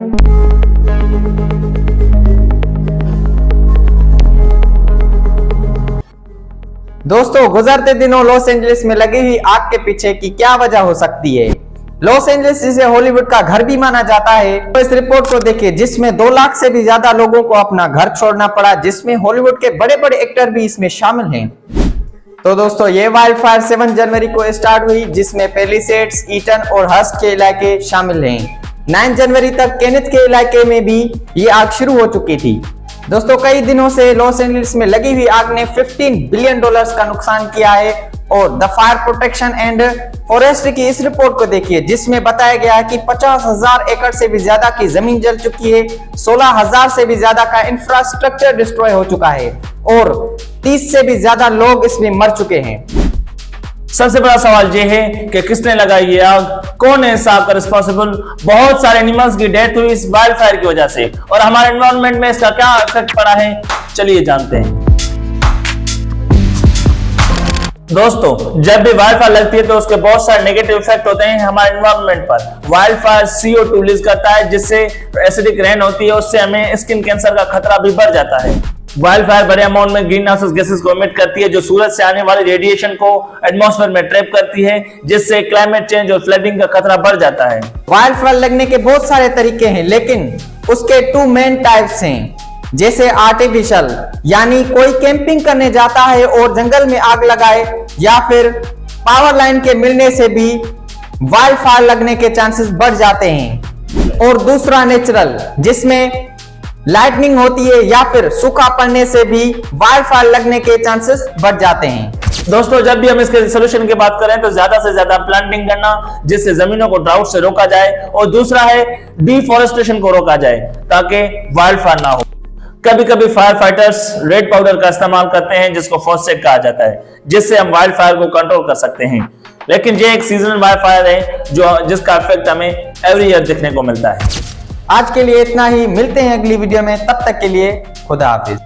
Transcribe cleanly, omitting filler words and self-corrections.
दोस्तों, गुजरते दिनों लॉस एंजलिस में लगी हुई आग के पीछे की क्या वजह हो सकती है। लॉस एंजलिस जिसे हॉलीवुड का घर भी माना जाता है, तो इस रिपोर्ट को देखिए जिसमें 2 लाख से भी ज्यादा लोगों को अपना घर छोड़ना पड़ा, जिसमें हॉलीवुड के बड़े बड़े एक्टर भी इसमें शामिल हैं। तो दोस्तों, ये वाइल्ड फायर 7 जनवरी को स्टार्ट हुई, जिसमें पैलिसेड्स, ईटन और हर्स्ट के इलाके शामिल हैं। 9 जनवरी तक केनेथ के इलाके में भी ये आग शुरू हो चुकी थी। दोस्तों, कई दिनों से लॉस एंजलिस में लगी हुई आग ने $15 बिलियन का नुकसान किया है। और the fire protection and forestry की इस रिपोर्ट को देखिए, जिसमें बताया गया है कि 50,000 एकड़ से भी ज्यादा की जमीन जल चुकी है, 16,000 से भी ज्यादा का इंफ्रास्ट्रक्चर डिस्ट्रॉय हो चुका है और 30 से भी ज्यादा लोग इसमें मर चुके हैं। सबसे बड़ा सवाल ये है कि किसने लगाई ये आग, कौन है इस आग का रिस्पॉन्सिबल। बहुत सारे एनिमल्स की डेथ हुई इस वाइल्ड फायर की वजह से, और हमारे एनवायरनमेंट में इसका क्या इफेक्ट पड़ा है, चलिए जानते हैं। दोस्तों, जब भी वाइल्ड फायर लगती है तो उसके बहुत सारे नेगेटिव इफेक्ट होते हैं हमारे एनवायरनमेंट पर। वाइल्ड फायर CO2 रिलीज करता है, जिससे एसिडिक रेन होती है, उससे हमें स्किन कैंसर का खतरा भी बढ़ जाता है। वाइल्ड फायर बड़े अमाउंट में ग्रीन हाउस गैसेस को एमिट करती है, जो सूरज से आने वाले रेडिएशन को एटमॉस्फेयर में ट्रैप करती है, जिससे क्लाइमेट चेंज और फ्लडिंग का खतरा बढ़ जाता है। वाइल्ड फायर लगने के बहुत सारे तरीके हैं, लेकिन उसके 2 मेन टाइप्स हैं। जैसे आर्टिफिशियल, यानी कोई कैंपिंग करने जाता है और जंगल में आग लगाए, या फिर पावर लाइन के मिलने से भी वाइल्ड फायर लगने के चांसेस बढ़ जाते हैं। और दूसरा नेचुरल, जिसमें लाइटनिंग होती है या फिर सूखा पड़ने से भी वाइल्ड फायर लगने के चांसेस बढ़ जाते हैं। दोस्तों, जब भी हम इसके सोल्यूशन की बात करें तो ज्यादा से ज्यादा प्लांटिंग करना, जिससे जमीनों को ड्राउट से रोका जाए, और दूसरा है डिफॉरेस्टेशन को रोका जाए ताकि वाइल्ड फायर ना हो। कभी कभी फायर फाइटर्स रेड पाउडर का इस्तेमाल करते हैं, जिसको फॉस्फेट कहा जाता है, जिससे हम वाइल्ड फायर को कंट्रोल कर सकते हैं। लेकिन ये एक सीजनल वाइल्ड फायर है जिसका इफेक्ट हमें एवरी ईयर देखने को मिलता है। आज के लिए इतना ही, मिलते हैं अगली वीडियो में, तब तक के लिए खुदा हाफिज।